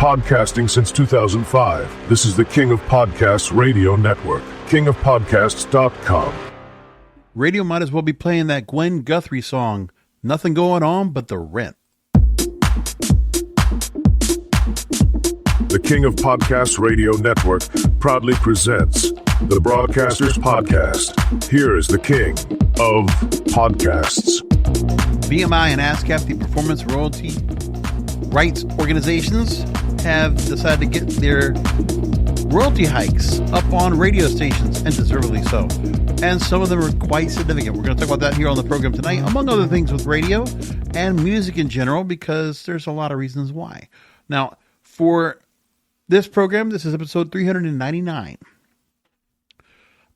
Podcasting since 2005. This is the King of Podcasts Radio Network. KingofPodcasts.com. Radio might as well be playing that Gwen Guthrie song, Nothing Going On But the Rent. The King of Podcasts Radio Network proudly presents the Broadcasters Podcast. Here is the King of Podcasts. BMI and ASCAP, the performance royalty rights organizations, have decided to get their royalty hikes up on radio stations, and deservedly so. And some of them are quite significant. We're going to talk about that here on the program tonight, among other things with radio and music in general, because there's a lot of reasons why. Now, for this program, this is episode 399.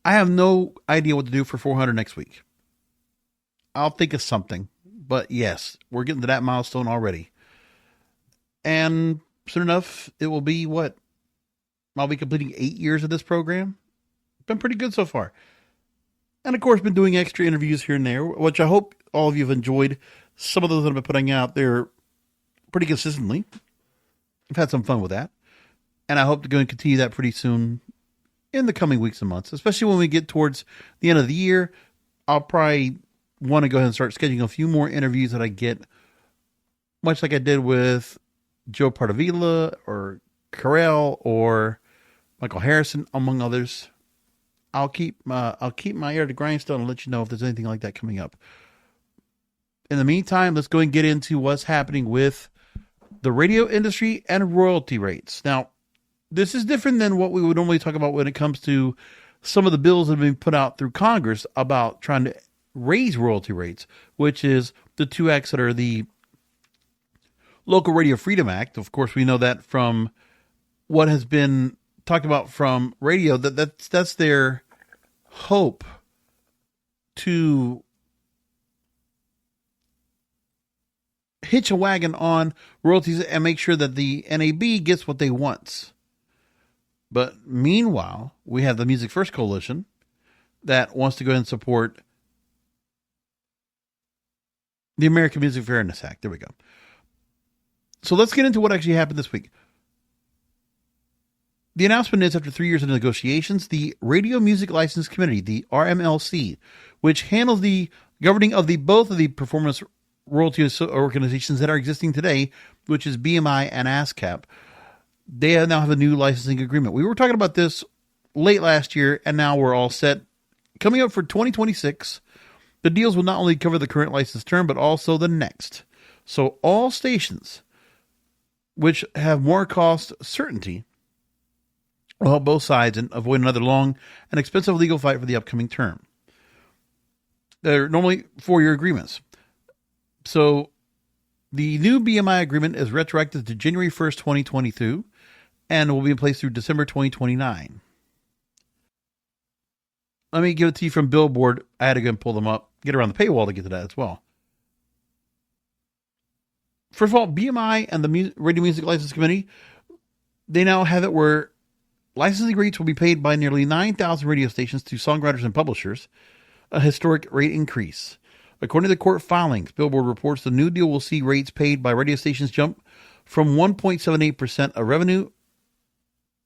I have no idea what to do for 400 next week. I'll think of something. But yes, we're getting to that milestone already. And soon enough, it will be what? I'll be completing 8 years of this program. Been pretty good so far. And of course, been doing extra interviews here and there, which I hope all of you have enjoyed. Some of those that I've been putting out there pretty consistently. I've had some fun with that. And I hope to go and continue that pretty soon in the coming weeks and months, especially when we get towards the end of the year. I'll probably want to go ahead and start scheduling a few more interviews that I get, much like I did with Joe Partavilla or Carell or Michael Harrison, among others. I'll keep my ear to the grindstone and let you know if there's anything like that coming up. In the meantime, let's go and get into what's happening with the radio industry and royalty rates. Now, this is different than what we would normally talk about when it comes to some of the bills that have been put out through Congress about trying to raise royalty rates, which is the two acts that are the Local Radio Freedom Act. Of course, we know that from what has been talked about from radio, that's their hope to hitch a wagon on royalties and make sure that the NAB gets what they want. But meanwhile, we have the Music First Coalition that wants to go ahead and support the American Music Fairness Act. There we go. So let's get into what actually happened this week. The announcement is, after 3 years of negotiations, the Radio Music License Committee, the RMLC, which handles the governing of both of the performance royalty organizations that are existing today, which is BMI and ASCAP, they now have a new licensing agreement. We were talking about this late last year, and now we're all set. Coming up for 2026, the deals will not only cover the current license term, but also the next. So all stations which have more cost certainty will help both sides and avoid another long and expensive legal fight for the upcoming term. They're normally 4-year agreements. So the new BMI agreement is retroactive to January 1st, 2022, and will be in place through December 2029. Let me give it to you from Billboard. I had to go and pull them up, get around the paywall to get to that as well. First of all, BMI and the Radio Music License Committee, they now have it where licensing rates will be paid by nearly 9,000 radio stations to songwriters and publishers, a historic rate increase. According to the court filings, Billboard reports the new deal will see rates paid by radio stations jump from 1.78% of revenue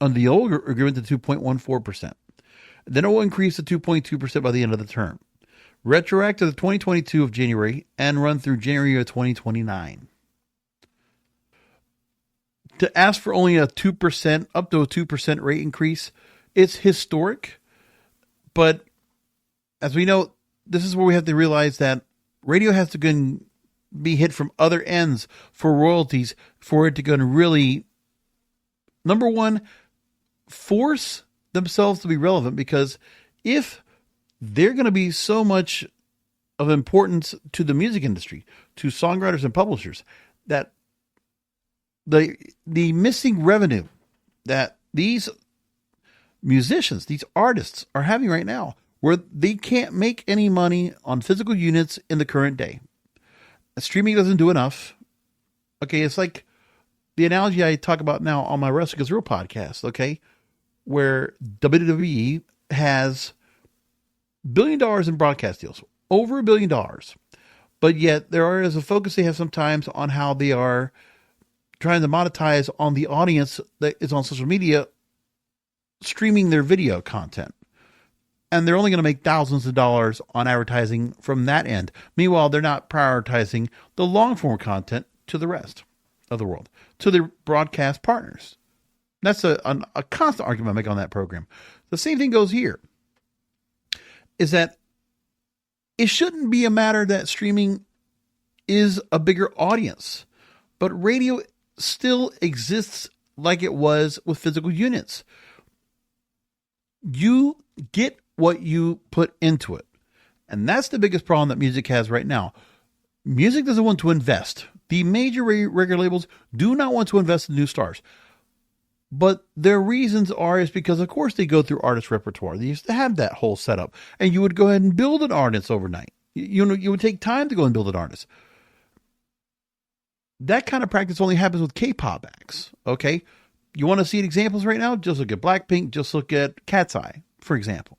under the old agreement to 2.14%. Then it will increase to 2.2% by the end of the term. Retroactive to 2022 of January and run through January of 2029. To ask for only a 2%, up to a 2% rate increase, it's historic. But as we know, this is where we have to realize that radio has to go and be hit from other ends for royalties for it to go and really, number one, force themselves to be relevant. Because if they're going to be so much of importance to the music industry, to songwriters and publishers, that the missing revenue that these musicians, these artists are having right now, where they can't make any money on physical units in the current day. Streaming doesn't do enough. Okay, it's like the analogy I talk about now on my Wrestling is Real podcast, okay, where WWE has $1 billion in broadcast deals, over $1 billion. But yet there is a focus they have sometimes on how they are trying to monetize on the audience that is on social media streaming their video content. And they're only going to make thousands of dollars on advertising from that end. Meanwhile, they're not prioritizing the long form content to the rest of the world, to their broadcast partners. That's a constant argument I make on that program. The same thing goes here, is that it shouldn't be a matter that streaming is a bigger audience, but radio still exists like it was with physical units. You get what you put into it. And that's the biggest problem that music has right now. Music doesn't want to invest. The major record labels do not want to invest in new stars. But their reasons is because, of course, they go through artist repertoire. They used to have that whole setup. And you would go ahead and build an artist overnight. You would take time to go and build an artist. That kind of practice only happens with K-pop acts, okay? You want to see examples right now? Just look at Blackpink. Just look at Cat's Eye, for example.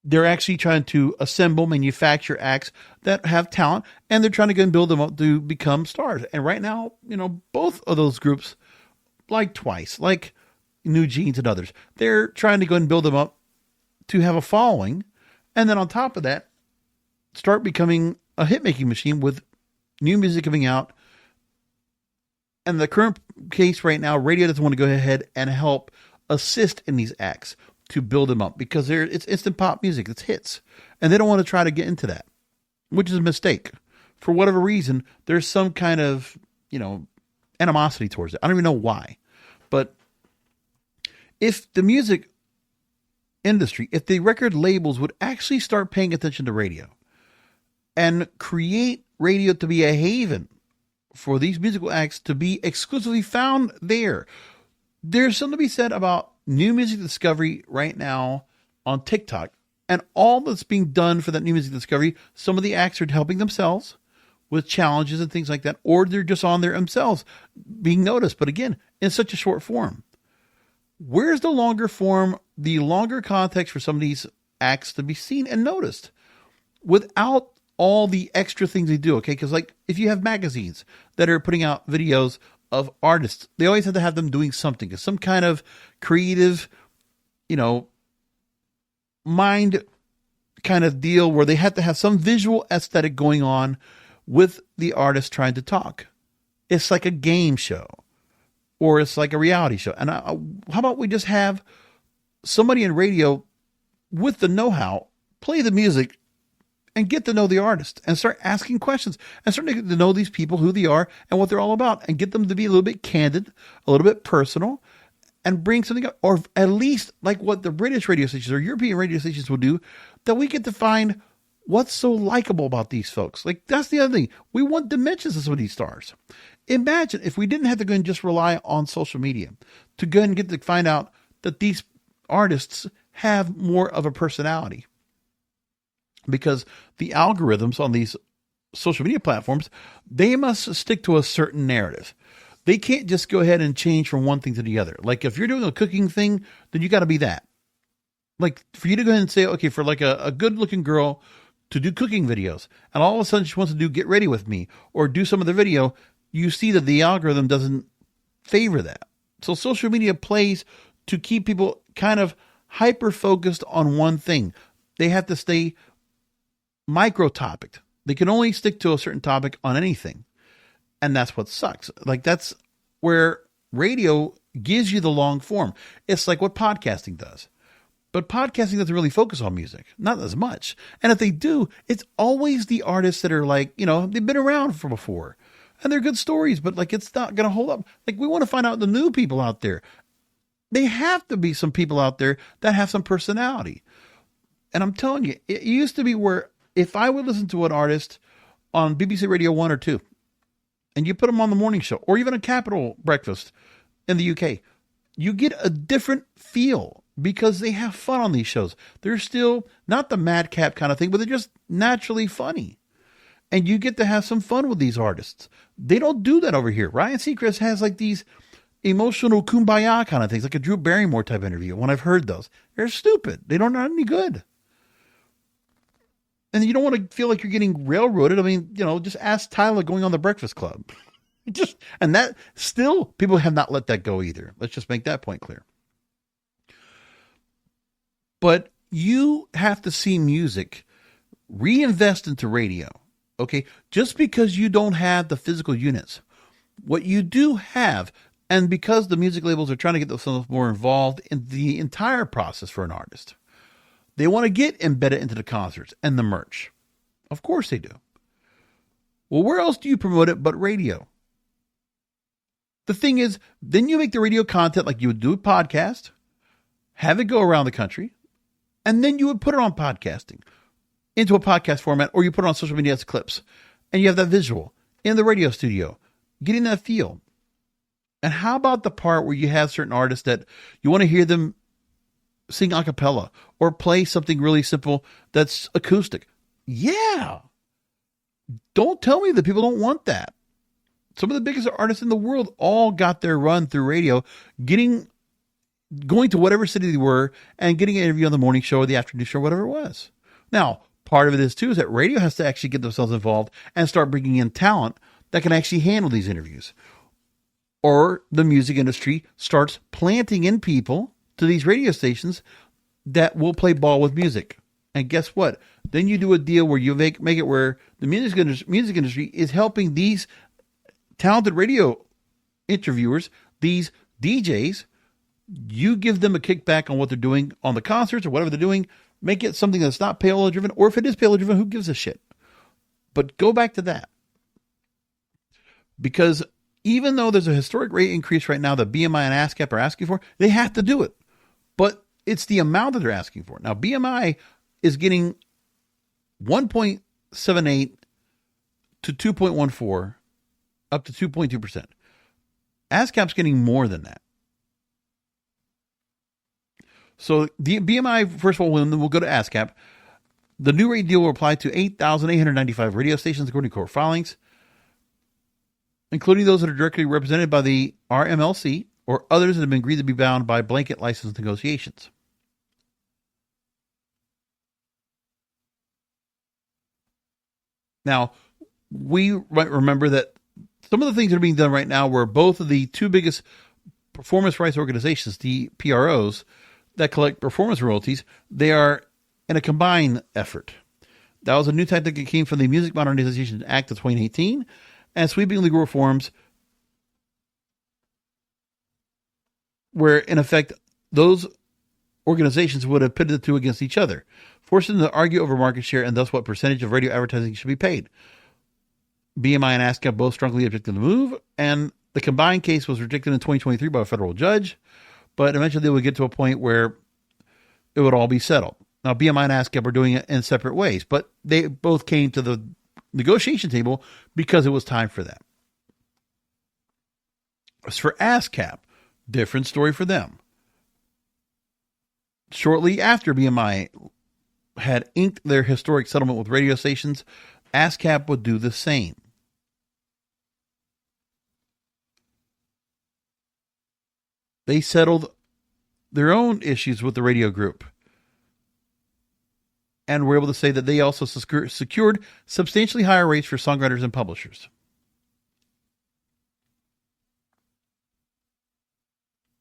They're actually trying to assemble, manufacture acts that have talent, and they're trying to go and build them up to become stars. And right now, both of those groups, like Twice, like New Jeans and others, they're trying to go and build them up to have a following. And then on top of that, start becoming a hit-making machine with new music coming out. And the current case right now, radio doesn't want to go ahead and help assist in these acts to build them up because it's instant pop music. It's hits. And they don't want to try to get into that, which is a mistake. For whatever reason, there's some kind of, animosity towards it. I don't even know why. But if the music industry, if the record labels would actually start paying attention to radio and create radio to be a haven for these musical acts to be exclusively found there, there's something to be said about new music discovery right now on TikTok and all that's being done for that new music discovery. Some of the acts are helping themselves with challenges and things like that, or they're just on there themselves being noticed. But again, in such a short form, where's the longer form, the longer context for some of these acts to be seen and noticed without all the extra things they do? Okay. Cause like if you have magazines that are putting out videos of artists, they always have to have them doing something, some kind of creative, mind kind of deal where they have to have some visual aesthetic going on with the artist trying to talk. It's like a game show or it's like a reality show. And how about we just have somebody in radio with the know-how play the music and get to know the artist and start asking questions and start getting to know these people, who they are and what they're all about, and get them to be a little bit candid, a little bit personal, and bring something up, or at least like what the British radio stations or European radio stations will do, that we get to find what's so likable about these folks. Like that's the other thing. We want dimensions of some of these stars. Imagine if we didn't have to go and just rely on social media to go and get to find out that these artists have more of a personality. Because the algorithms on these social media platforms, they must stick to a certain narrative. They can't just go ahead and change from one thing to the other. Like if you're doing a cooking thing, then you got to be that. Like for you to go ahead and say, okay, for like a good looking girl to do cooking videos, and all of a sudden she wants to do Get Ready With Me or do some of the video, you see that the algorithm doesn't favor that. So social media plays to keep people kind of hyper focused on one thing. They have to stay micro topic. They can only stick to a certain topic on anything. And that's what sucks. Like that's where radio gives you the long form. It's like what podcasting does. But podcasting doesn't really focus on music. Not as much. And if they do, it's always the artists that are like, they've been around from before. And they're good stories, but like it's not going to hold up. Like we want to find out the new people out there. They have to be some people out there that have some personality. And I'm telling you, it used to be where if I would listen to an artist on BBC Radio 1 or 2, and you put them on the morning show, or even a Capital Breakfast in the UK, you get a different feel because they have fun on these shows. They're still not the madcap kind of thing, but they're just naturally funny. And you get to have some fun with these artists. They don't do that over here. Ryan Seacrest has like these emotional kumbaya kind of things, like a Drew Barrymore type interview. When I've heard those, they're stupid. They don't are any good. And you don't want to feel like you're getting railroaded. I mean, just ask Tyler going on the Breakfast Club. And that still, people have not let that go either. Let's just make that point clear. But you have to see music reinvest into radio. Okay. Just because you don't have the physical units, what you do have, and because the music labels are trying to get themselves more involved in the entire process for an artist, they want to get embedded into the concerts and the merch. Of course they do. Well, where else do you promote it but radio? The thing is, then you make the radio content like you would do a podcast, have it go around the country, and then you would put it on podcasting into a podcast format, or you put it on social media as clips, and you have that visual in the radio studio, getting that feel. And how about the part where you have certain artists that you want to hear them sing a cappella or play something really simple that's acoustic? Yeah. Don't tell me that people don't want that. Some of the biggest artists in the world all got their run through radio, going to whatever city they were and getting an interview on the morning show or the afternoon show, whatever it was. Now, part of it is too, is that radio has to actually get themselves involved and start bringing in talent that can actually handle these interviews. Or the music industry starts planting in people to these radio stations that will play ball with music. And guess what? Then you do a deal where you make it where the music industry is helping these talented radio interviewers, these DJs. You give them a kickback on what they're doing on the concerts or whatever they're doing. Make it something that's not payload driven, or if it is payload driven, who gives a shit? But go back to that. Because even though there's a historic rate increase right now that BMI and ASCAP are asking for, they have to do it. But it's the amount that they're asking for. Now, BMI is getting 1.78 to 2.14, up to 2.2%. ASCAP's getting more than that. So the BMI, first of all, we'll go to ASCAP. The new rate deal will apply to 8,895 radio stations according to court filings, including those that are directly represented by the RMLC or others that have been agreed to be bound by blanket license negotiations. Now, we might remember that some of the things that are being done right now were both of the two biggest performance rights organizations, the PROs, that collect performance royalties, they are in a combined effort. That was a new tactic that came from the Music Modernization Act of 2018 and sweeping legal reforms where, in effect, those organizations would have pitted the two against each other, forcing them to argue over market share and thus what percentage of radio advertising should be paid. BMI and ASCAP both strongly objected to the move, and the combined case was rejected in 2023 by a federal judge, but eventually they would get to a point where it would all be settled. Now, BMI and ASCAP are doing it in separate ways, but they both came to the negotiation table because it was time for that. As for ASCAP, different story for them. Shortly after BMI had inked their historic settlement with radio stations, ASCAP would do the same. They settled their own issues with the radio group and were able to say that they also secured substantially higher rates for songwriters and publishers.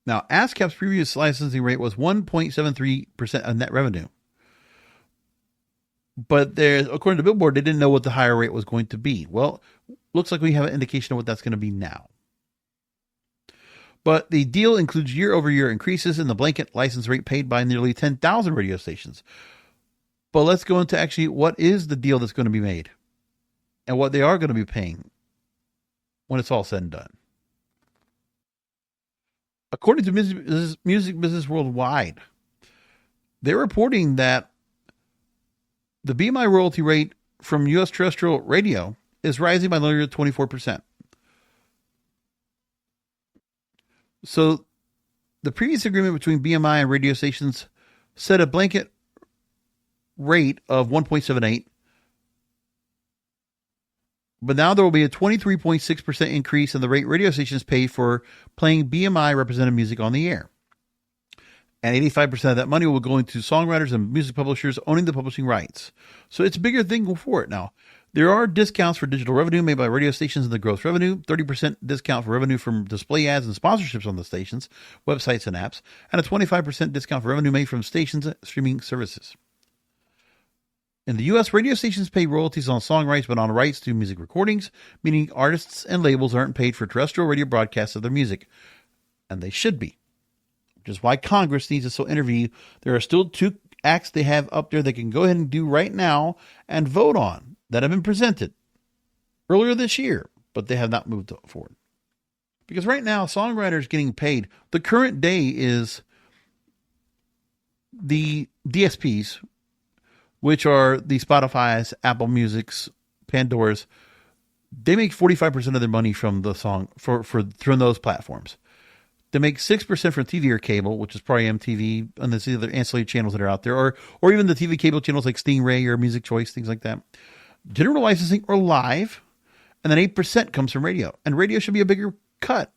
Now, ASCAP's previous licensing rate was 1.73% of net revenue. But according to Billboard, they didn't know what the higher rate was going to be. Well, looks like we have an indication of what that's going to be now. But the deal includes year-over-year increases in the blanket license rate paid by nearly 10,000 radio stations. But let's go into actually what is the deal that's going to be made and what they are going to be paying when it's all said and done. According to Music Business Worldwide, they're reporting that the BMI royalty rate from U.S. terrestrial radio is rising by nearly 24%. So the previous agreement between BMI and radio stations set a blanket rate of 1.78, but now there will be a 23.6% increase in the rate radio stations pay for playing BMI represented music on the air. And 85% of that money will go into songwriters and music publishers owning the publishing rights. So it's a bigger thing for it now. There are discounts for digital revenue made by radio stations in the gross revenue, 30% discount for revenue from display ads and sponsorships on the stations, websites, and apps, and a 25% discount for revenue made from stations' streaming services. In the U.S., radio stations pay royalties on song rights, but on rights to music recordings, meaning artists and labels aren't paid for terrestrial radio broadcasts of their music. And they should be. Which is why Congress needs to still intervene. There are still 2 acts they have up there they can go ahead and do right now and vote on that have been presented earlier this year, but they have not moved forward. Because right now, songwriters getting paid, the current day is the DSPs, which are the Spotify's, Apple Music's, Pandora's, they make 45% of their money from the song from those platforms. They make 6% from TV or cable, which is probably MTV and the other ancillary channels that are out there, or even the TV cable channels like Stingray or Music Choice, things like that. General licensing or live, and then 8% comes from radio. And radio should be a bigger cut.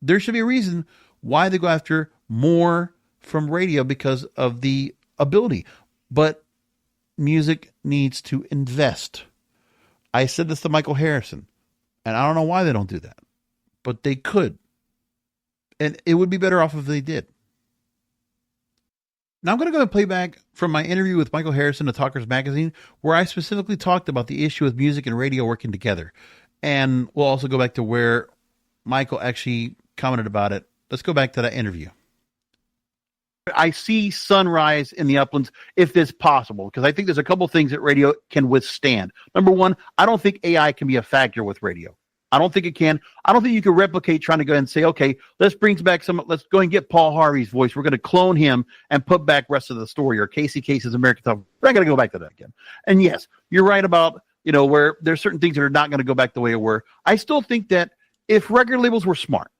There should be a reason why they go after more from radio because of the ability. But music needs to invest. I said this to Michael Harrison, and I don't know why they don't do that, but they could. And it would be better off if they did. Now I'm going to go and play back from my interview with Michael Harrison of Talkers Magazine, where I specifically talked about the issue with music and radio working together. And we'll also go back to where Michael actually commented about it. Let's go back to that interview. I see sunrise in the uplands if it's possible, because I think there's a couple things that radio can withstand. Number one, I don't think AI can be a factor with radio. I don't think it can. I don't think you can replicate trying to go ahead and say, okay, let's go and get Paul Harvey's voice. We're going to clone him and put back rest of the story, or Casey Case's American Top. We're not going to go back to that again. And yes, you're right about, where there's certain things that are not going to go back the way it were. I still think that if record labels were smart,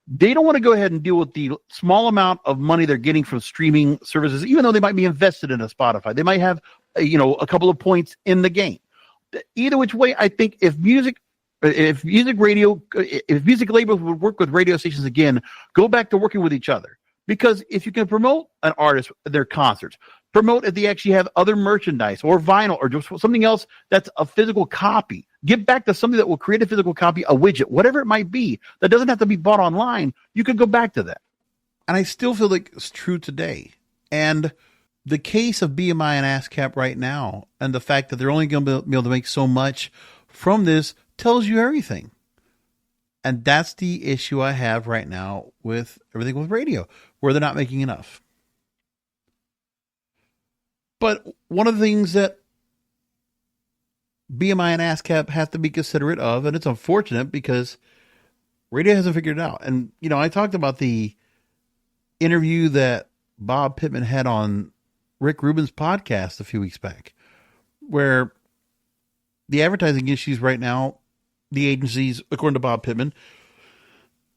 they don't want to go ahead and deal with the small amount of money they're getting from streaming services, even though they might be invested in a Spotify. They might have, a couple of points in the game. Either which way, I think if music labels would work with radio stations again, go back to working with each other. Because if you can promote an artist, their concerts, promote if they actually have other merchandise or vinyl or just something else that's a physical copy, get back to something that will create a physical copy, a widget, whatever it might be, that doesn't have to be bought online. You could go back to that. And I still feel like it's true today. And the case of BMI and ASCAP right now, and the fact that they're only going to be able to make so much from this, tells you everything. And that's the issue I have right now with everything with radio, where they're not making enough. But one of the things that BMI and ASCAP have to be considerate of, and it's unfortunate because radio hasn't figured it out. And, I talked about the interview that Bob Pittman had on Rick Rubin's podcast a few weeks back, where the advertising issues right now, the agencies, according to Bob Pittman,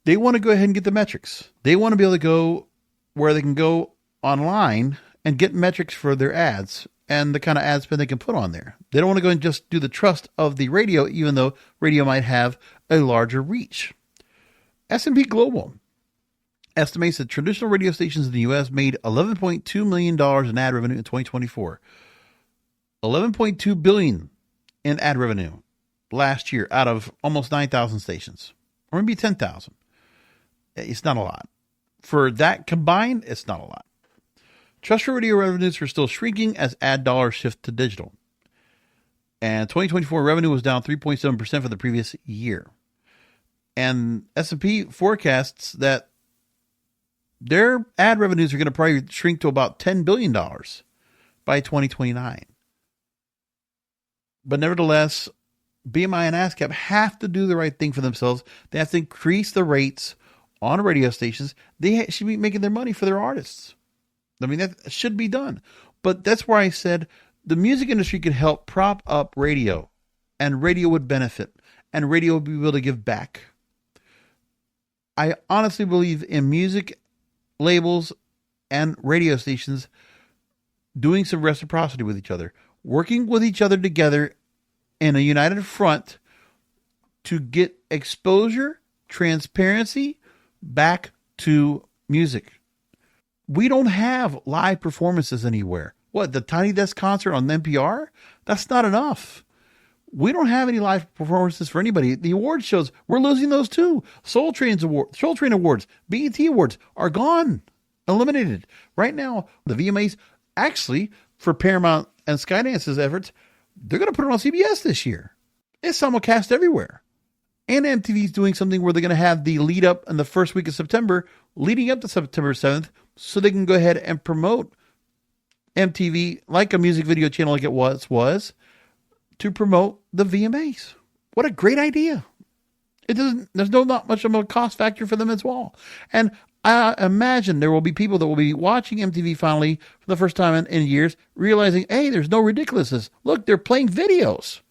they want to go ahead and get the metrics. They want to be able to go where they can go online and get metrics for their ads and the kind of ad spend they can put on there. They don't want to go and just do the trust of the radio, even though radio might have a larger reach. S&P Global estimates that traditional radio stations in the U.S. made $11.2 million in ad revenue in 2024. $11.2 billion in ad revenue last year out of almost 9,000 stations, or maybe 10,000. It's not a lot. For that combined, it's not a lot. Terrestrial radio revenues are still shrinking as ad dollars shift to digital. And 2024 revenue was down 3.7% for the previous year. And S&P forecasts that their ad revenues are going to probably shrink to about $10 billion by 2029. But nevertheless, BMI and ASCAP have to do the right thing for themselves. They have to increase the rates on radio stations. They should be making their money for their artists. I mean, that should be done. But that's where I said the music industry could help prop up radio, and radio would benefit, and radio would be able to give back. I honestly believe in music labels and radio stations doing some reciprocity with each other, working with each other together in a united front to get exposure, transparency back to music. We don't have live performances anywhere. What, the Tiny Desk concert on NPR? That's not enough. We don't have any live performances for anybody. The award shows, we're losing those too. Soul Train Awards, BET Awards are gone, eliminated. Right now, the VMAs, actually, for Paramount and Skydance's efforts, they're going to put it on CBS this year. It's simulcast everywhere. And MTV's doing something where they're going to have the lead up in the first week of September, leading up to September 7th, so they can go ahead and promote MTV like a music video channel like it was to promote the VMAs. What a great idea. There's not much of a cost factor for them as well. And I imagine there will be people that will be watching MTV finally for the first time in years, realizing, hey, there's no ridiculousness. Look, they're playing videos.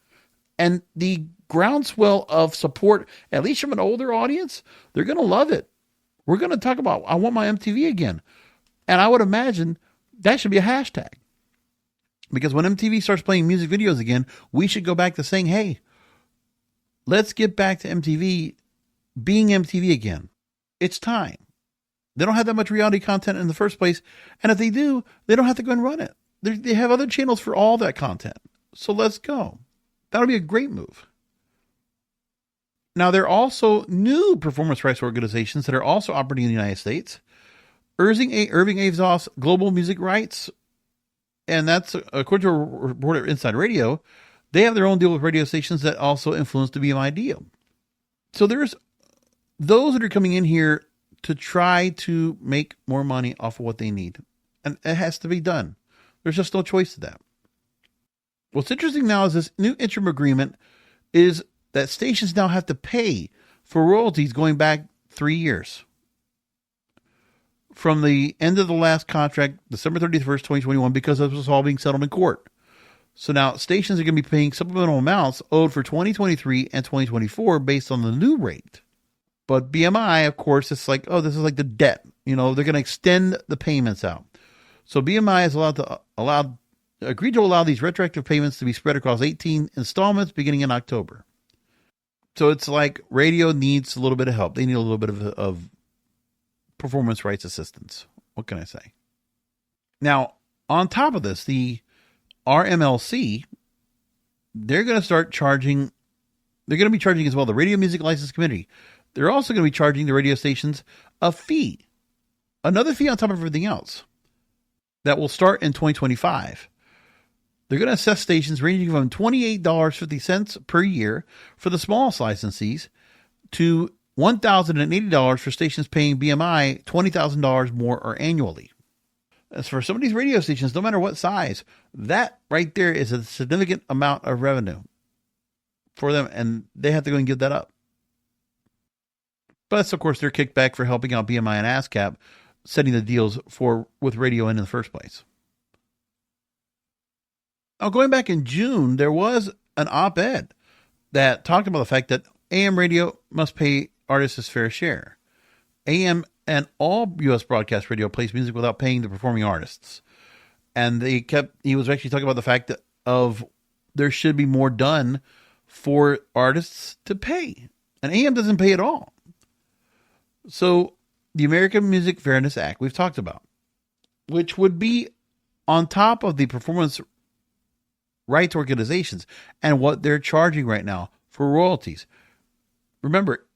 And the groundswell of support, at least from an older audience, they're going to love it. We're going to talk about, I want my MTV again. And I would imagine that should be a hashtag. Because when MTV starts playing music videos again, we should go back to saying, hey, let's get back to MTV being MTV again. It's time. They don't have that much reality content in the first place. And if they do, they don't have to go and run it. They have other channels for all that content. So let's go. That'll be a great move. Now, there are also new performance rights organizations that are also operating in the United States. Irving Azoff's Global Music Rights, and that's according to a report at Inside Radio, they have their own deal with radio stations that also influence the BMI deal. So there's those that are coming in here to try to make more money off of what they need. And it has to be done. There's just no choice to that. What's interesting now is this new interim agreement is that stations now have to pay for royalties going back 3 years. From the end of the last contract, December 31st, 2021, because this was all being settled in court. So now stations are going to be paying supplemental amounts owed for 2023 and 2024 based on the new rate. But BMI, of course, it's like, oh, this is like the debt. They're going to extend the payments out. So BMI has agreed to allow these retroactive payments to be spread across 18 installments beginning in October. So it's like radio needs a little bit of help. They need a little bit of performance rights assistance. What can I say? Now, on top of this, the RMLC, they're going to start charging. They're going to be charging as well the Radio Music License Committee. They're also going to be charging the radio stations a fee, another fee on top of everything else that will start in 2025. They're going to assess stations ranging from $28.50 per year for the smallest licensees to $1,080 for stations paying BMI $20,000 more or annually. As for some of these radio stations, no matter what size, that right there is a significant amount of revenue for them, and they have to go and give that up. But that's, of course, their kickback for helping out BMI and ASCAP setting the deals with radio in the first place. Now, going back in June, there was an op-ed that talked about the fact that AM radio must pay artists his fair share. AM and all U.S. broadcast radio plays music without paying the performing artists. And he was actually talking about the fact that there should be more done for artists to pay. And AM doesn't pay at all. So the American Music Fairness Act we've talked about, which would be on top of the performance rights organizations and what they're charging right now for royalties. Remember,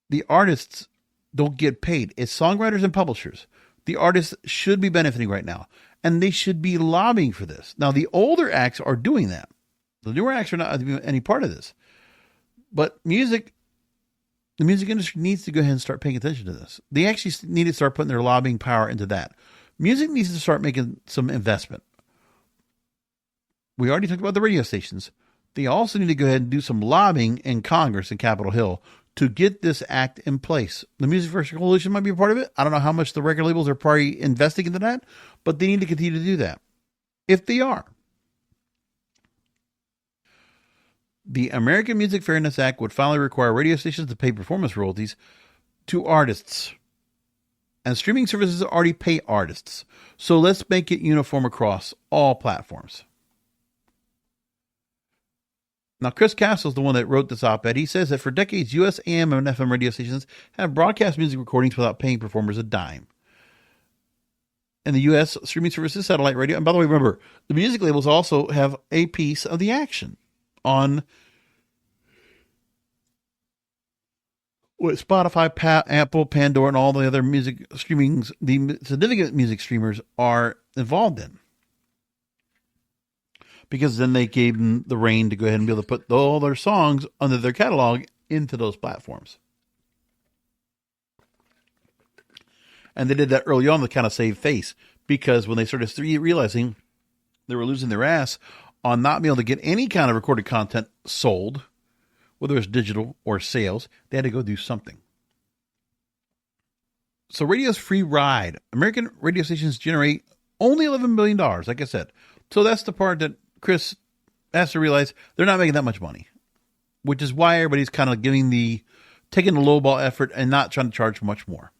the artists don't get paid. It's songwriters and publishers. The artists should be benefiting right now, and they should be lobbying for this. Now, the older acts are doing that. The newer acts are not any part of this. But the music industry needs to go ahead and start paying attention to this. They actually need to start putting their lobbying power into that. Music needs to start making some investment. We already talked about the radio stations. They also need to go ahead and do some lobbying in Congress and Capitol Hill to get this act in place. The Music First Coalition might be a part of it. I don't know how much the record labels are probably investing into that, but they need to continue to do that. If they are. The American Music Fairness Act would finally require radio stations to pay performance royalties to artists. And streaming services already pay artists. So let's make it uniform across all platforms. Now, Chris Castle is the one that wrote this op-ed. He says that for decades, U.S. AM and FM radio stations have broadcast music recordings without paying performers a dime. And the U.S. streaming services, satellite radio, and by the way, remember, the music labels also have a piece of the action on With Spotify, Apple, Pandora, and all the other music streamings, the significant music streamers are involved in. Because then they gave them the reign to go ahead and be able to put all their songs under their catalog into those platforms. And they did that early on to kind of save face, because when they started realizing they were losing their ass on not being able to get any kind of recorded content sold, whether it's digital or sales, they had to go do something. So radio's free ride. American radio stations generate only $11 billion, like I said. So that's the part that Chris has to realize they're not making that much money, which is why everybody's kind of taking the lowball effort and not trying to charge much more.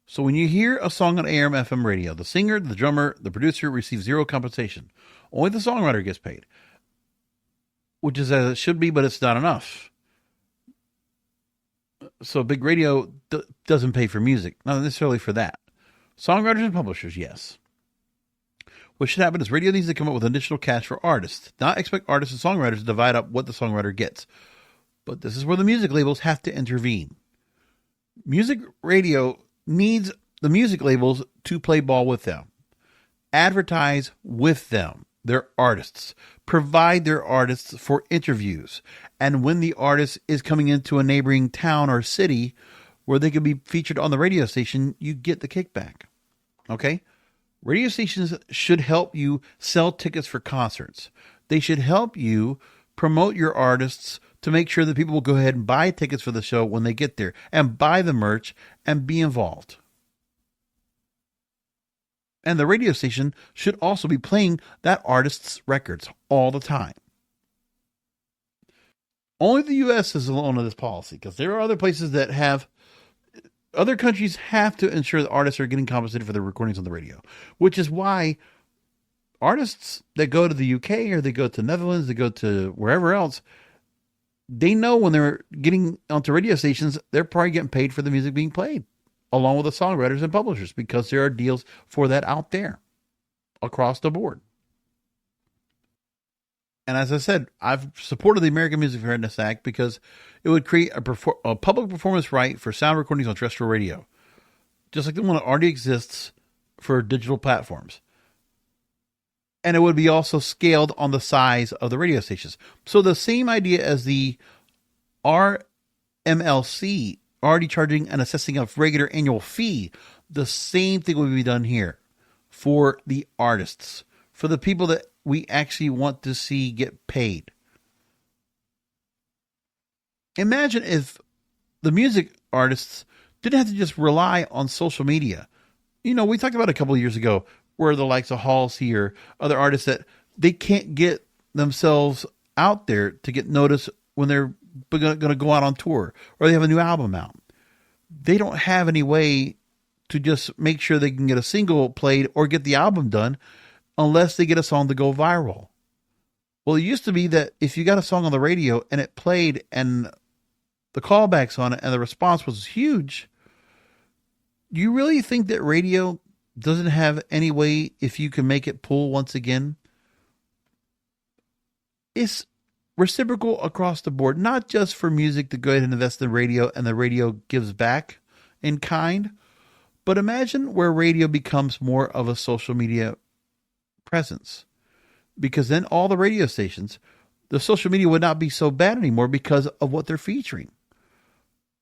So when you hear a song on AM, FM radio, the singer, the drummer, the producer receives zero compensation. Only the songwriter gets paid, which is as it should be, but it's not enough. So big radio doesn't pay for music, not necessarily for that. Songwriters and publishers, yes. What should happen is radio needs to come up with additional cash for artists, not expect artists and songwriters to divide up what the songwriter gets. But this is where the music labels have to intervene. Music radio needs the music labels to play ball with them, advertise with them, their artists, provide their artists for interviews. And when the artist is coming into a neighboring town or city where they can be featured on the radio station, you get the kickback. Okay? Radio stations should help you sell tickets for concerts. They should help you promote your artists to make sure that people will go ahead and buy tickets for the show when they get there and buy the merch and be involved. And the radio station should also be playing that artist's records all the time. Only the U.S. is alone in this policy, because there are other places that have, other countries have to ensure that artists are getting compensated for their recordings on the radio, which is why artists that go to the UK or they go to Netherlands, they go to wherever else, they know when they're getting onto radio stations, they're probably getting paid for the music being played, along with the songwriters and publishers, because there are deals for that out there across the board. And as I said, I've supported the American Music Fairness Act because it would create a public performance right for sound recordings on terrestrial radio, just like the one that already exists for digital platforms. And it would be also scaled on the size of the radio stations. So the same idea as the RMLC already charging and assessing a regular annual fee, the same thing would be done here for the artists, for the people that we actually want to see get paid. Imagine if the music artists didn't have to just rely on social media. You know, we talked about a couple of years ago where the likes of Halsey or other artists that they can't get themselves out there to get noticed when they're going to go out on tour or they have a new album out. They don't have any way to just make sure they can get a single played or get the album done unless they get a song to go viral. Well, it used to be that if you got a song on the radio and it played and the callbacks on it and the response was huge, do you really think that radio doesn't have any way if you can make it pull once again? It's reciprocal across the board, not just for music to go ahead and invest in radio and the radio gives back in kind, but imagine where radio becomes more of a social media presence, because then all the radio stations, the social media would not be so bad anymore because of what they're featuring.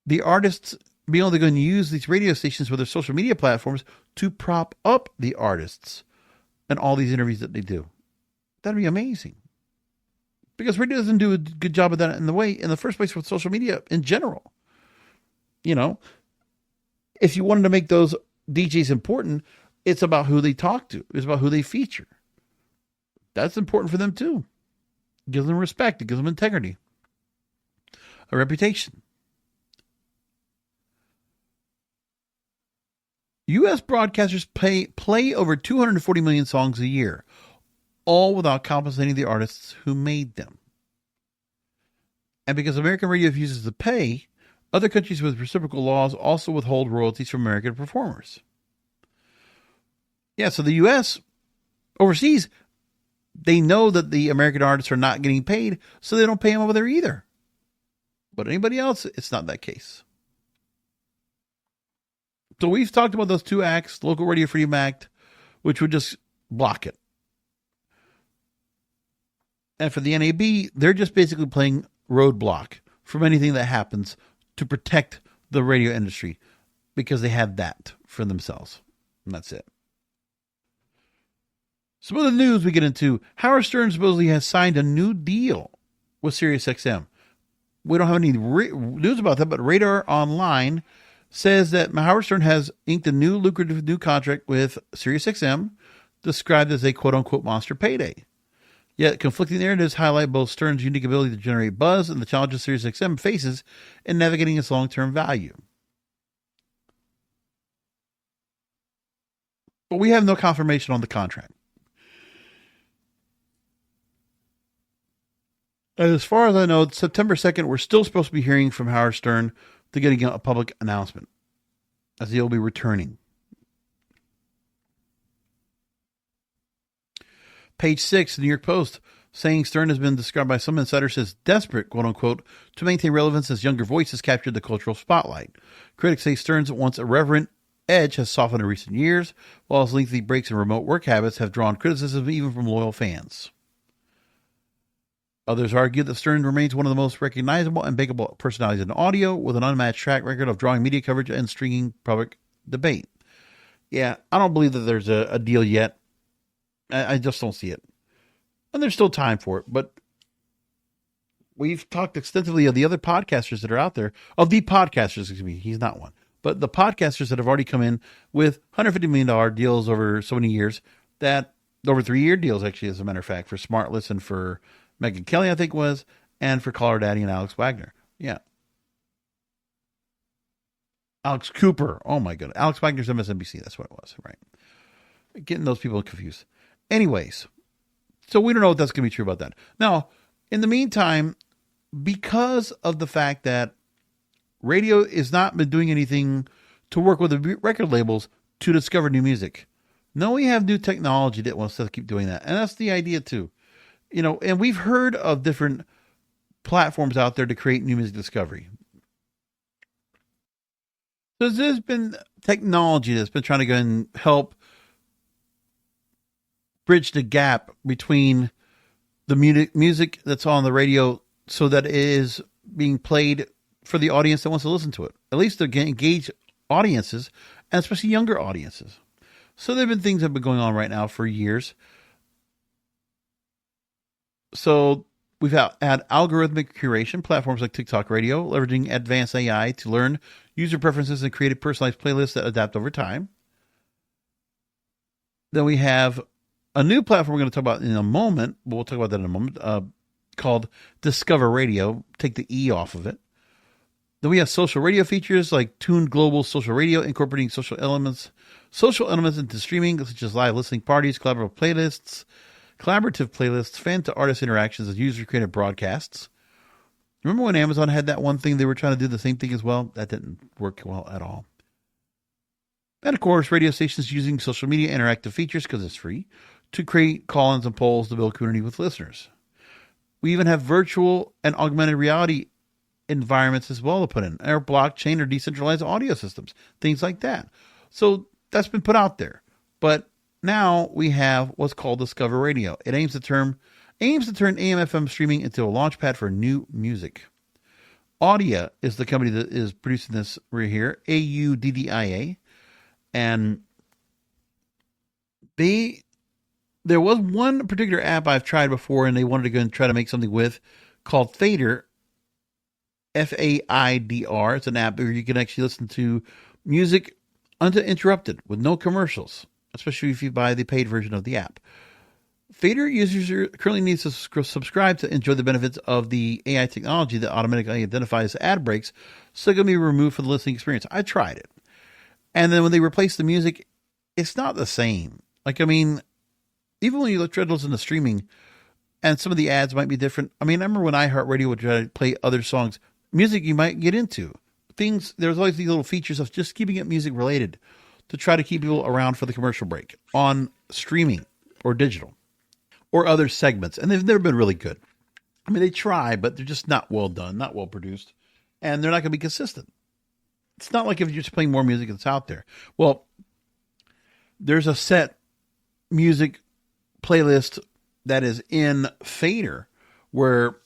The artists be able to go and use these radio stations with their social media platforms to prop up the artists and all these interviews that they do. That'd be amazing. Because radio doesn't do a good job of that in the first place with social media in general. You know, if you wanted to make those DJs important, it's about who they talk to. It's about who they feature. That's important for them too. It gives them respect. It gives them integrity. A reputation. U.S. broadcasters play over 240 million songs a year, all without compensating the artists who made them. And because American radio refuses to pay, other countries with reciprocal laws also withhold royalties from American performers. Yeah, so the U.S. overseas, they know that the American artists are not getting paid, so they don't pay them over there either. But anybody else, it's not that case. So we've talked about those two acts, Local Radio Freedom Act, which would just block it. And for the NAB, they're just basically playing roadblock from anything that happens to protect the radio industry because they have that for themselves. And that's it. Some of the news we get into, Howard Stern supposedly has signed a new deal with SiriusXM. We don't have any news about that, but Radar Online says that Howard Stern has inked a lucrative new contract with SiriusXM, described as a quote-unquote monster payday. Yet conflicting narratives highlight both Stern's unique ability to generate buzz and the challenges SiriusXM faces in navigating its long-term value. But we have no confirmation on the contract. As far as I know, September 2nd, we're still supposed to be hearing from Howard Stern to getting a public announcement as he'll be returning. Page 6, the New York Post, saying Stern has been described by some insiders as desperate, quote unquote, to maintain relevance as younger voices captured the cultural spotlight. Critics say Stern's once irreverent edge has softened in recent years, while his lengthy breaks and remote work habits have drawn criticism even from loyal fans. Others argue that Stern remains one of the most recognizable and bankable personalities in audio, with an unmatched track record of drawing media coverage and stringing public debate. Yeah, I don't believe that there's a deal yet. I just don't see it. And there's still time for it, but we've talked extensively of the other podcasters that are out there, of the podcasters, excuse me, he's not one, but the podcasters that have already come in with $150 million deals over so many years, that over 3-year deals, actually, as a matter of fact, for Smart Listen, for Megan Kelly, I think was, and for Caller Daddy and Alex Wagner. Yeah. Alex Cooper. Oh my goodness. Alex Wagner's MSNBC. That's what it was. Right. Getting those people confused. Anyways. So we don't know if that's going to be true about that. Now, in the meantime, because of the fact that radio has not been doing anything to work with the record labels to discover new music. No, we have new technology that wants to keep doing that. And that's the idea too. You know, and we've heard of different platforms out there to create new music discovery. So there's been technology that's been trying to go and help bridge the gap between the music that's on the radio so that it is being played for the audience that wants to listen to it. At least to engage audiences, and especially younger audiences. So there have been things that have been going on right now for years. So we've had algorithmic curation, platforms like TikTok Radio, leveraging advanced AI to learn user preferences and create personalized playlists that adapt over time. Then we have a new platform we're going to talk about in a moment. We'll talk about that in a moment, called Discover Radio. Take the E off of it. Then we have social radio features like tuned global social radio, incorporating social elements into streaming, such as live listening parties, collaborative playlists, fan to artist interactions as user created broadcasts. Remember when Amazon had that one thing they were trying to do the same thing as well? That didn't work well at all. And of course, radio stations using social media interactive features, because it's free, to create call-ins and polls to build community with listeners. We even have virtual and augmented reality environments as well to put in, or blockchain or decentralized audio systems, things like that. So that's been put out there. But now we have what's called Discover Radio. It aims to turn AM/FM streaming into a launchpad for new music. Audia is the company that is producing this right here, AUDDIA, and there was one particular app I've tried before, and they wanted to go and try to make something with, called Fader, FAIDR. It's an app where you can actually listen to music uninterrupted with no commercials, especially if you buy the paid version of the app. Fader users currently need to subscribe to enjoy the benefits of the AI technology that automatically identifies ad breaks, so it can be removed from the listening experience. I tried it. And then when they replace the music, it's not the same. Like, I mean, even when you try to listen to streaming, and some of the ads might be different. I mean, I remember when iHeartRadio would try to play other songs, music you might get into. There's always these little features of just keeping it music related to try to keep people around for the commercial break on streaming or digital or other segments. And they've never been really good. I mean, they try, but they're just not well done, not well produced. and they're not going to be consistent. It's not like if you're just playing more music that's out there. Well, there's a set music playlist that is in Fader where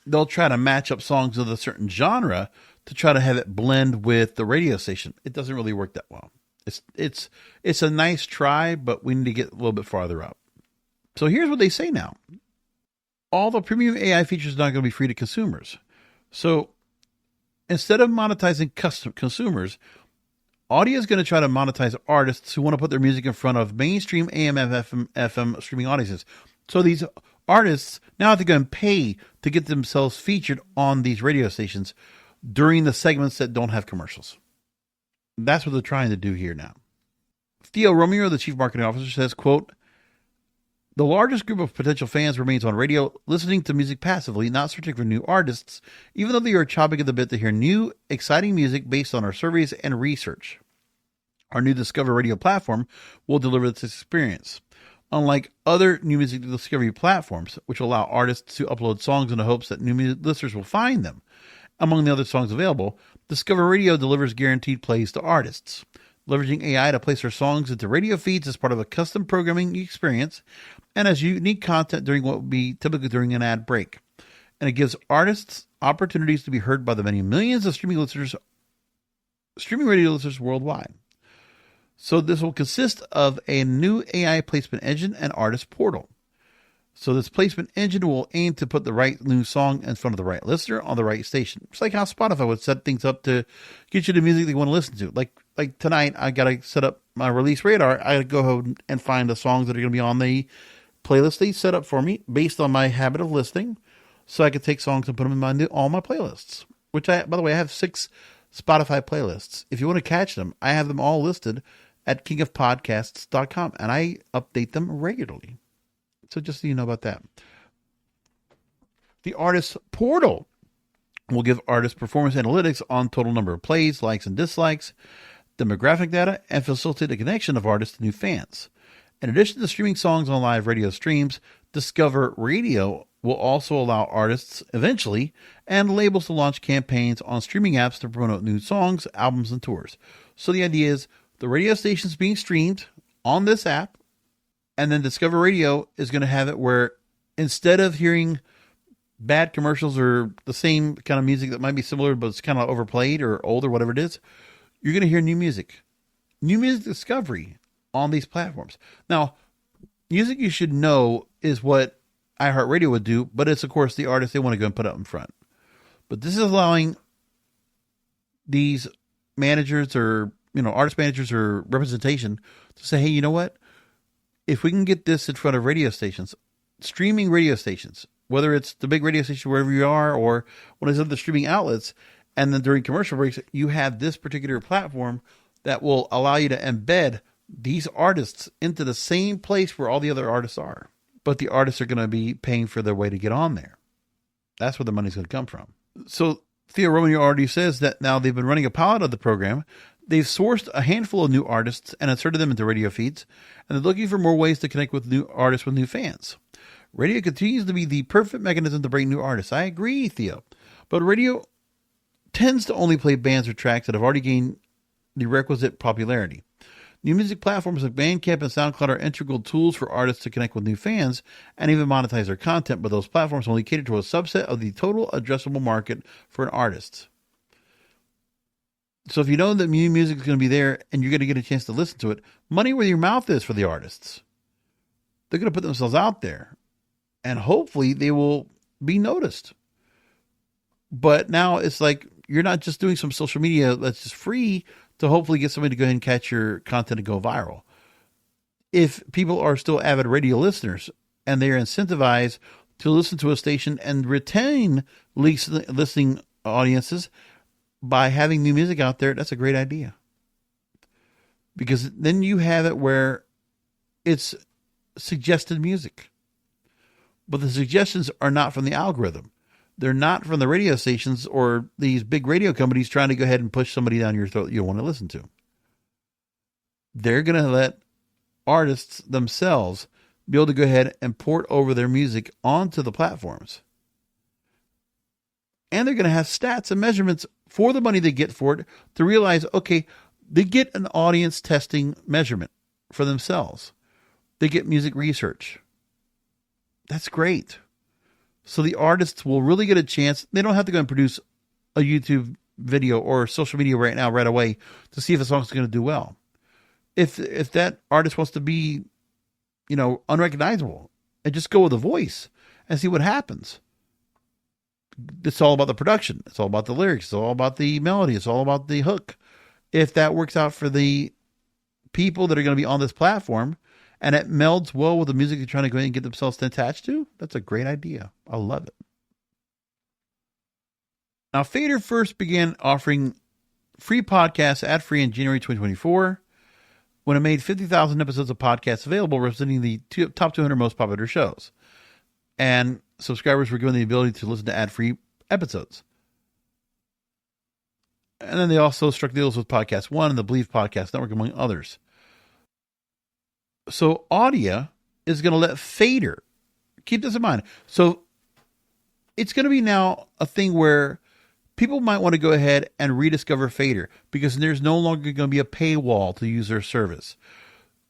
they'll try to match up songs of a certain genre to try to have it blend with the radio station. It doesn't really work that well. It's a nice try, but we need to get a little bit farther up. So here's what they say now. All the premium AI features are not going to be free to consumers. So instead of monetizing consumers, Audio is going to try to monetize artists who want to put their music in front of mainstream AM, FM streaming audiences. So these artists now have to go and pay to get themselves featured on these radio stations during the segments that don't have commercials. That's what they're trying to do here now. Theo Romeo, the chief marketing officer, says, quote, "The largest group of potential fans remains on radio, listening to music passively, not searching for new artists, even though they are chomping at the bit to hear new, exciting music based on our surveys and research. Our new Discover Radio platform will deliver this experience. Unlike other new music discovery platforms, which allow artists to upload songs in the hopes that new listeners will find them, among the other songs available, Discover Radio delivers guaranteed plays to artists. Leveraging AI to place our songs into radio feeds as part of a custom programming experience and as unique content during what would be typically during an ad break. And it gives artists opportunities to be heard by the many millions of streaming radio listeners worldwide. So this will consist of a new AI placement engine and artist portal. So this placement engine will aim to put the right new song in front of the right listener on the right station. It's like how Spotify would set things up to get you the music they want to listen to. Like tonight, I got to set up my release radar. I got to go ahead and find the songs that are going to be on the playlist they set up for me based on my habit of listening. So I could take songs and put them in all my playlists. Which by the way, I have 6 Spotify playlists. If you want to catch them, I have them all listed at kingofpodcasts.com, and I update them regularly. So just so you know about that. The artist portal will give artists performance analytics on total number of plays, likes and dislikes, demographic data, and facilitate the connection of artists to new fans. In addition to streaming songs on live radio streams, Discover Radio will also allow artists eventually and labels to launch campaigns on streaming apps to promote new songs, albums, and tours. So the idea is the radio station's being streamed on this app, and then Discover Radio is going to have it where instead of hearing bad commercials or the same kind of music that might be similar, but it's kind of overplayed or old or whatever it is, you're going to hear new music discovery on these platforms. Now, music you should know is what iHeartRadio would do, but it's, of course, the artist they want to go and put up in front. But this is allowing these managers or, artist managers or representation to say, hey, you know what? If we can get this in front of radio stations, streaming radio stations, whether it's the big radio station wherever you are or one of these other streaming outlets, and then during commercial breaks, you have this particular platform that will allow you to embed these artists into the same place where all the other artists are. But the artists are going to be paying for their way to get on there. That's where the money's going to come from. So Theo Romeo already says that now they've been running a pilot of the program. They've sourced a handful of new artists and inserted them into radio feeds, and they're looking for more ways to connect with new artists with new fans. Radio continues to be the perfect mechanism to bring new artists. I agree, Theo. But radio tends to only play bands or tracks that have already gained the requisite popularity. New music platforms like Bandcamp and SoundCloud are integral tools for artists to connect with new fans and even monetize their content, but those platforms only cater to a subset of the total addressable market for an artist. So if you know that new music is going to be there and you're going to get a chance to listen to it, money where your mouth is for the artists. They're going to put themselves out there, and hopefully they will be noticed. But now it's like you're not just doing some social media that's just free to hopefully get somebody to go ahead and catch your content and go viral. If people are still avid radio listeners and they're incentivized to listen to a station and retain listening audiences by having new music out there, that's a great idea. Because then you have it where it's suggested music. But the suggestions are not from the algorithm. They're not from the radio stations or these big radio companies trying to go ahead and push somebody down your throat you want to listen to. They're going to let artists themselves be able to go ahead and port over their music onto the platforms. And they're going to have stats and measurements for the money they get for it to realize, okay, they get an audience testing measurement for themselves. They get music research. That's great. So the artists will really get a chance. They don't have to go and produce a YouTube video or social media right away to see if a song's going to do well. If that artist wants to be, unrecognizable, and just go with a voice and see what happens. It's all about the production. It's all about the lyrics. It's all about the melody. It's all about the hook. If that works out for the people that are going to be on this platform and it melds well with the music they're trying to go ahead and get themselves attached to, that's a great idea. I love it. Now, Fader first began offering free podcasts ad-free in January 2024 when it made 50,000 episodes of podcasts available representing the top 200 most popular shows. And subscribers were given the ability to listen to ad-free episodes. And then they also struck deals with Podcast One and the Believe Podcast Network, among others. So Audia is going to let Fader, keep this in mind. So it's going to be now a thing where people might want to go ahead and rediscover Fader because there's no longer going to be a paywall to use their service.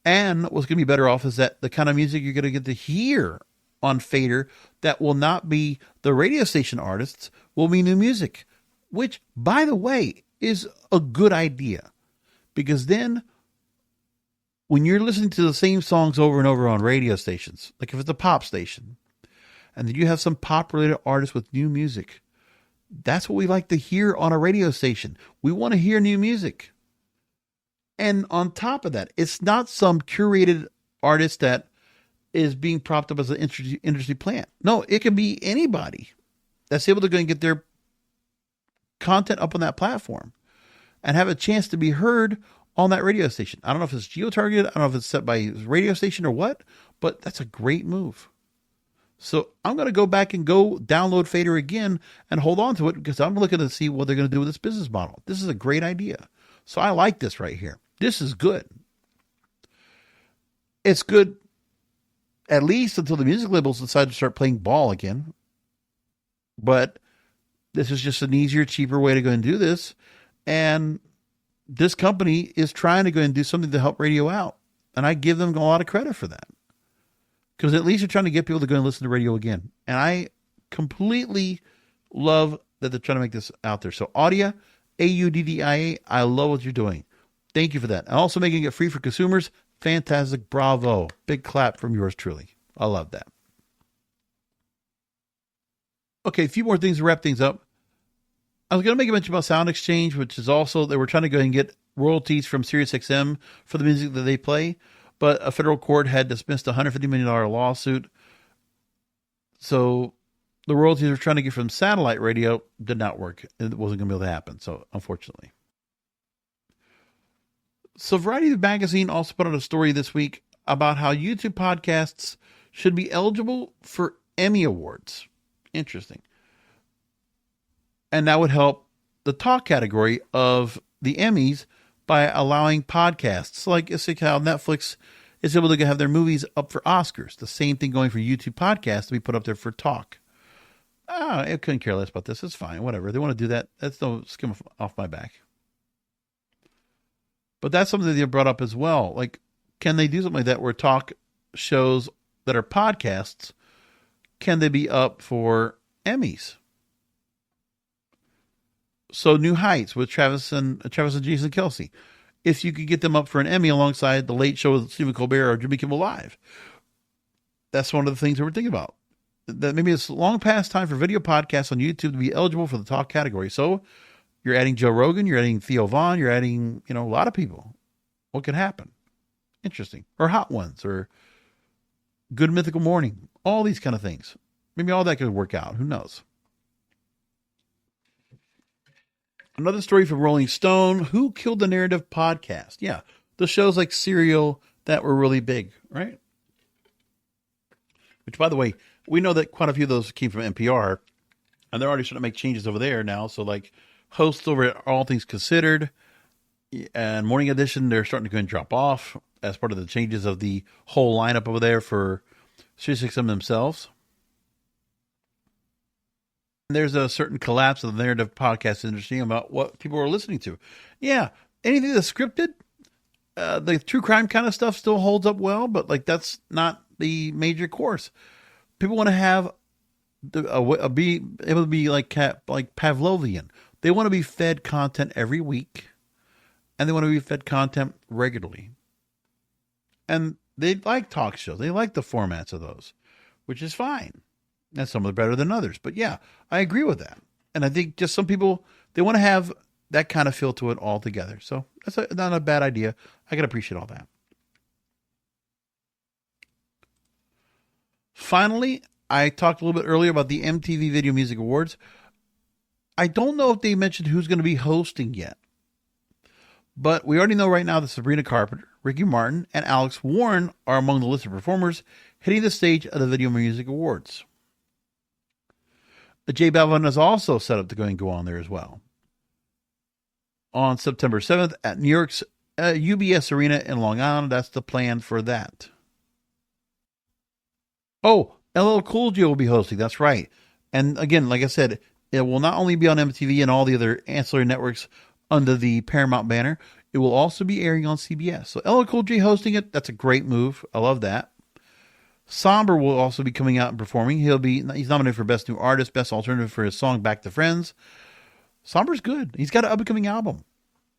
And what's going to be better off is that the kind of music you're going to get to hear on Fader that will not be the radio station artists will be new music, which, by the way, is a good idea. Because then when you're listening to the same songs over and over on radio stations, like if it's a pop station, and then you have some pop-related artists with new music, that's what we like to hear on a radio station. We want to hear new music. And on top of that, it's not some curated artist that is being propped up as an industry plant. No, it can be anybody that's able to go and get their content up on that platform and have a chance to be heard on that radio station. I don't know if it's geo-targeted. I don't know if it's set by radio station or what, but that's a great move. So I'm going to go back and go download Fader again and hold on to it because I'm looking to see what they're going to do with this business model. This is a great idea. So I like this right here. This is good. It's good at least until the music labels decide to start playing ball again. But this is just an easier, cheaper way to go and do this. And this company is trying to go and do something to help radio out. And I give them a lot of credit for that. Because at least they're trying to get people to go and listen to radio again. And I completely love that they're trying to make this out there. So Audia, AUDDIA, I love what you're doing. Thank you for that. And also making it free for consumers. Fantastic. Bravo. Big clap from yours truly. I love that. Okay, a few more things to wrap things up. I was going to make a mention about SoundExchange, which is also, they were trying to go and get royalties from SiriusXM for the music that they play. But a federal court had dismissed a $150 million lawsuit. So the royalties they're trying to get from satellite radio did not work. It wasn't going to be able to happen. So unfortunately. So Variety Magazine also put out a story this week about how YouTube podcasts should be eligible for Emmy Awards. Interesting. And that would help the talk category of the Emmys by allowing podcasts, like it's like how Netflix is able to have their movies up for Oscars. The same thing going for YouTube podcasts to be put up there for talk. I couldn't care less about this. It's fine. Whatever. They want to do that. That's no skim off my back. But that's something that they brought up as well. Like, can they do something like that where talk shows that are podcasts, can they be up for Emmys? So New Heights with Travis and Jason Kelsey. If you could get them up for an Emmy alongside The Late Show with Stephen Colbert or Jimmy Kimmel Live. That's one of the things that we're thinking about. That maybe it's long past time for video podcasts on YouTube to be eligible for the talk category. So you're adding Joe Rogan, you're adding Theo Vaughn, you're adding, a lot of people. What could happen? Interesting. Or Hot Ones or Good Mythical Morning. All these kind of things. Maybe all that could work out. Who knows? Another story from Rolling Stone. Who Killed the Narrative podcast? Yeah, the shows like Serial that were really big, right? Which, by the way, we know that quite a few of those came from NPR, and they're already starting to make changes over there now. So, like hosts over at All Things Considered and Morning Edition, they're starting to go and drop off as part of the changes of the whole lineup over there for SiriusXM themselves. There's a certain collapse of the narrative podcast industry about what people are listening to. Yeah, anything that's scripted, the true crime kind of stuff still holds up well, but like that's not the major course. People want to have be able to be like Pavlovian. They want to be fed content every week, and they want to be fed content regularly. And they like talk shows. They like the formats of those, which is fine. And some are better than others. But yeah, I agree with that. And I think just some people, they want to have that kind of feel to it altogether. So that's not a bad idea. I can appreciate all that. Finally, I talked a little bit earlier about the MTV Video Music Awards. I don't know if they mentioned who's going to be hosting yet. But we already know right now that Sabrina Carpenter, Ricky Martin, and Alex Warren are among the listed performers hitting the stage of the Video Music Awards. J Balvin is also set up to go on there as well. On September 7th at New York's UBS Arena in Long Island. That's the plan for that. Oh, LL Cool J will be hosting. That's right. And again, like I said, it will not only be on MTV and all the other ancillary networks under the Paramount banner, it will also be airing on CBS. So LL Cool J hosting it, that's a great move. I love that. Somber will also be coming out and performing. He's nominated for Best New Artist, Best Alternative for his song Back to Friends. Somber's good. He's got an up-and-coming album.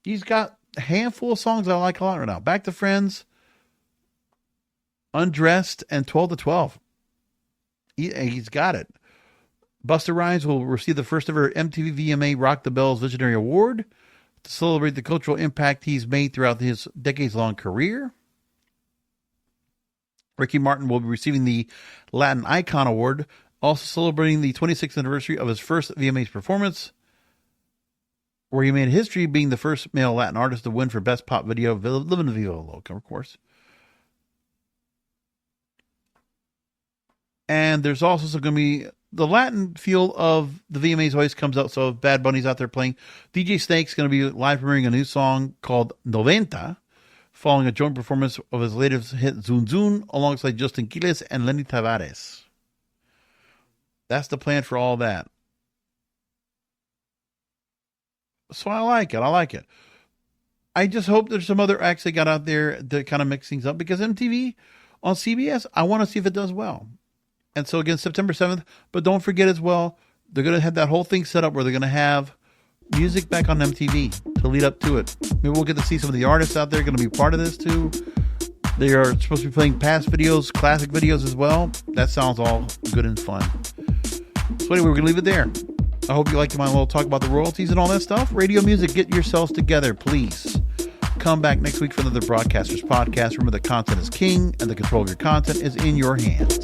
He's got a handful of songs I like a lot right now. Back to Friends, Undressed, and 12 to 12. He's got it. Busta Rhymes will receive the first ever MTV VMA Rock the Bells Visionary Award to celebrate the cultural impact he's made throughout his decades-long career. Ricky Martin will be receiving the Latin Icon Award, also celebrating the 26th anniversary of his first VMAs performance, where he made history being the first male Latin artist to win for Best Pop Video, Livin' Viva Loca, of course. And there's also going to be the Latin feel of the VMAs always comes out, so if Bad Bunny's out there playing, DJ Snake's going to be live premiering a new song called Noventa, following a joint performance of his latest hit Zun Zun alongside Justin Quiles and Lenny Tavares. That's the plan for all that. So I like it. I just hope there's some other acts that got out there to kind of mix things up, because MTV on CBS, I want to see if it does well. And so again, September 7th, but don't forget as well, they're going to have that whole thing set up where they're going to have music back on MTV to lead up to it. Maybe we'll get to see some of the artists out there going to be part of this too. They are supposed to be playing past videos, classic videos as well. That sounds all good and fun. So anyway, we're going to leave it there. I hope you liked my little talk about the royalties and all that stuff. Radio music, get yourselves together, please. Come back next week for another Broadcasters Podcast. Remember, the content is king and the control of your content is in your hands.